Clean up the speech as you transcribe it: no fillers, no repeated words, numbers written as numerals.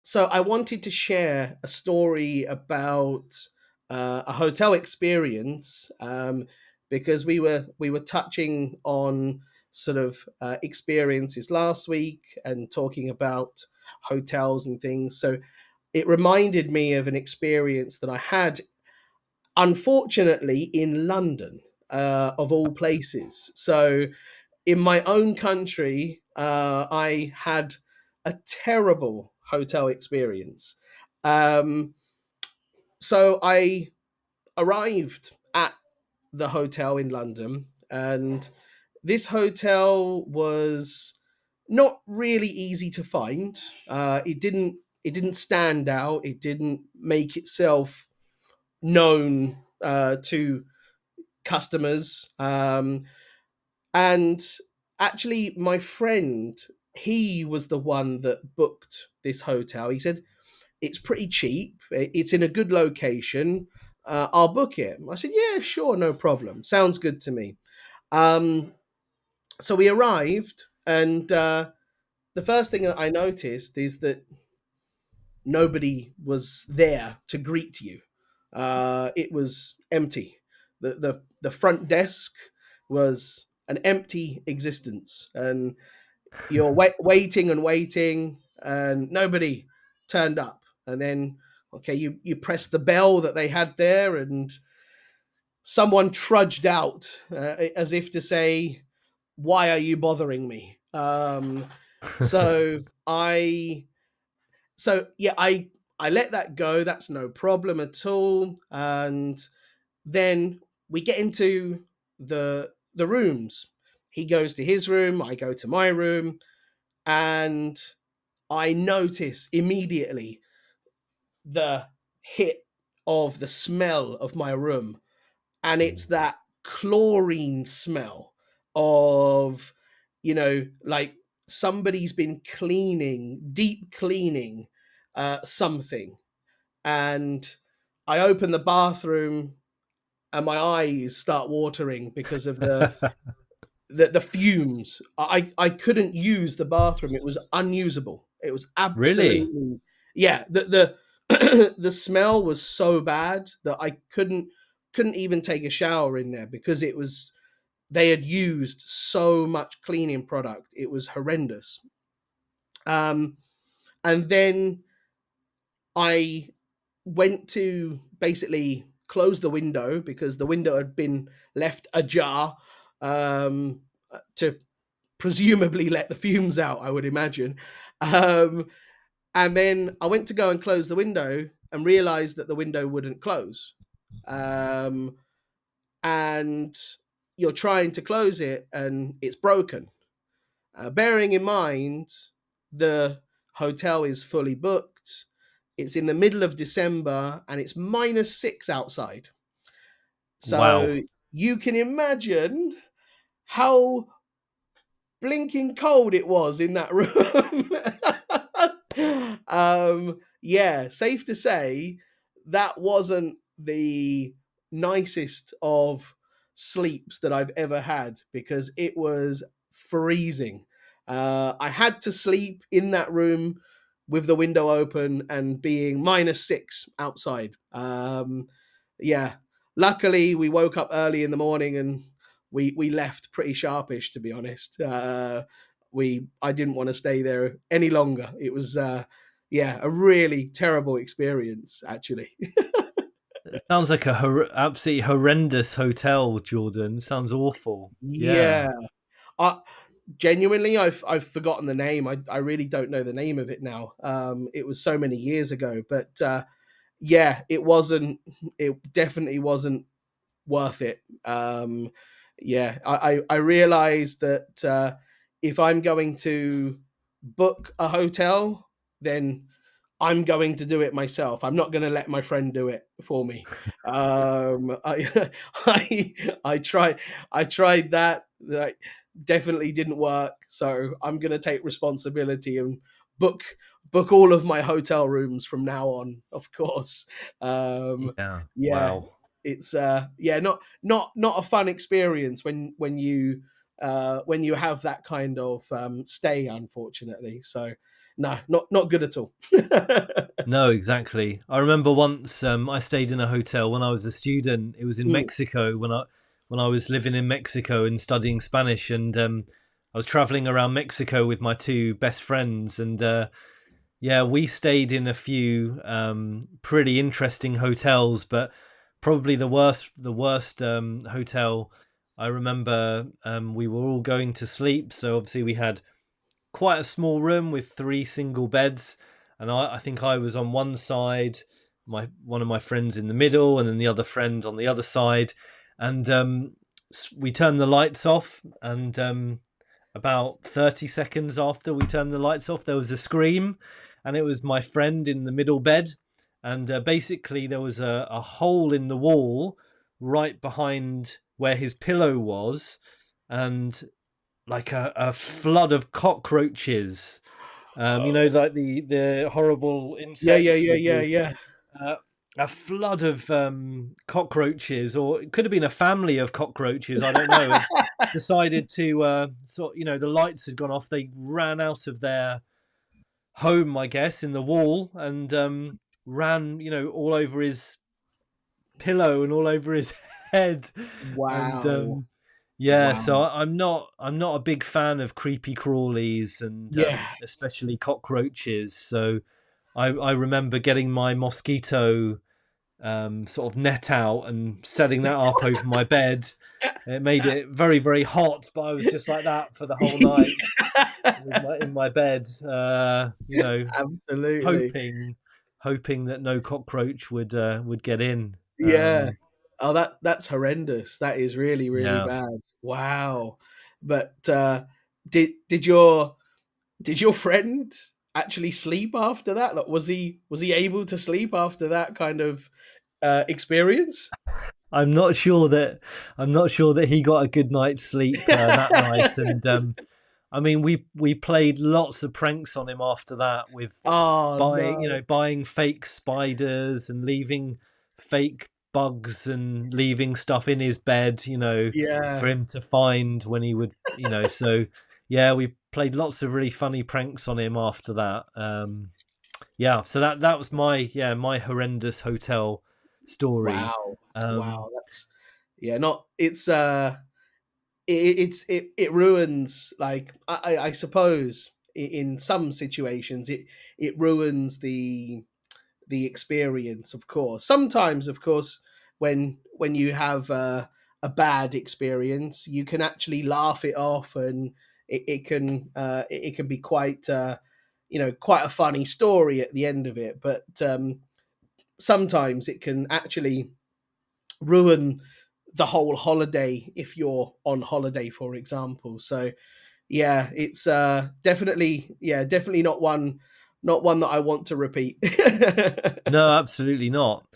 So I wanted to share a story about a hotel experience, because we were touching on sort of experiences last week and talking about hotels and things. So it reminded me of an experience that I had, unfortunately, in London, of all places. So in my own country, I had a terrible hotel experience. Um, so I arrived at the hotel in London, and this hotel was not really easy to find. It didn't stand out. It didn't make itself known to customers. And actually, my friend, he was the one that booked this hotel. He said, it's pretty cheap, it's in a good location. I'll book it. I said, yeah, sure, no problem. Sounds good to me. Um, so we arrived, and the first thing that I noticed is that nobody was there to greet you. It was empty. The front desk was an empty existence, and you're waiting and waiting, and nobody turned up. And then, okay, you press the bell that they had there, and someone trudged out, as if to say, "Why are you bothering me?" So I so yeah, I let that go. That's no problem at all. And then we get into the rooms. He goes to his room, I go to my room, and I notice immediately the hit of the smell of my room, and it's that chlorine smell of, like somebody's been cleaning, deep cleaning something. And I open the bathroom, and my eyes start watering because of the fumes. I couldn't use the bathroom. It was unusable. It was Really? absolutely, yeah. The the smell was so bad that I couldn't even take a shower in there, because it was, they had used so much cleaning product. It was horrendous. Um, and then I went to basically close the window, because the window had been left ajar, to presumably let the fumes out, I would imagine. Um, and then I went to go and close the window and realized that the window wouldn't close. Um, and you're trying to close it and it's broken. Bearing in mind the hotel is fully booked, it's in the middle of December and it's -6 outside. Wow. So you can imagine how blinking cold it was in that room. Yeah, safe to say that wasn't the nicest of sleeps that I've ever had, because it was freezing. I had to sleep in that room with the window open and being -6 outside. Yeah, luckily we woke up early in the morning and we left pretty sharpish, to be honest. We I didn't want to stay there any longer. It was yeah, a really terrible experience, actually. It sounds like a absolutely horrendous hotel, Jordan. Sounds awful. Yeah. Yeah. I genuinely, I've forgotten the name. I really don't know the name of it now. It was so many years ago, but yeah, it definitely wasn't worth it. Yeah, I realized that if I'm going to book a hotel, then I'm going to do it myself. I'm not going to let my friend do it for me. I, I tried that. Like, definitely didn't work. So I'm going to take responsibility and book book all of my hotel rooms from now on. Of course. Um, Yeah. yeah, Wow. it's yeah, not a fun experience when you have that kind of stay, unfortunately. So no, not good at all. No, exactly. I remember once I stayed in a hotel when I was a student. It was in Mm, Mexico when I was living in Mexico and studying Spanish, and I was traveling around Mexico with my two best friends, and yeah, we stayed in a few pretty interesting hotels, but probably the worst hotel. I remember we were all going to sleep, so obviously we had quite a small room with three single beds, and I think I was on one side, my one of my friends in the middle, and then the other friend on the other side, and we turned the lights off, and about 30 seconds after we turned the lights off, there was a scream, and it was my friend in the middle bed, and basically there was a hole in the wall right behind where his pillow was, and like a flood of cockroaches. Like the horrible yeah, yeah, insects yeah, with yeah, the yeah. uh, a flood of cockroaches, or it could have been a family of cockroaches. I don't know. Had decided to the lights had gone off. They ran out of their home, I guess, in the wall, and ran all over his pillow and all over his head, and Wow, yeah, wow, so I'm not a big fan of creepy crawlies and yeah. especially cockroaches. So I remember getting my mosquito sort of net out and setting that up over my bed. It made it very, very hot, but I was just like that for the whole night in my bed, Absolutely. hoping that no cockroach would get in. Yeah. Oh, that's horrendous. That is really, really Yeah. bad. Wow. But did your friend actually sleep after that? Like, was he able to sleep after that kind of experience? I'm not sure that he got a good night's sleep that night, and I mean we played lots of pranks on him after that with Oh no. buying fake spiders and leaving fake bugs and leaving stuff in his bed, for Yeah. him to find when he would, so yeah, we played lots of really funny pranks on him after that. Yeah, so that was my horrendous hotel story. Wow. Um, Wow. That's yeah. Not. It ruins, like, I suppose in some situations it ruins the experience, of course. Sometimes, of course, when you have a bad experience, you can actually laugh it off, and it can be quite quite a funny story at the end of it. But sometimes it can actually ruin the whole holiday if you're on holiday, for example. So yeah, it's definitely not one that I want to repeat. no, absolutely not.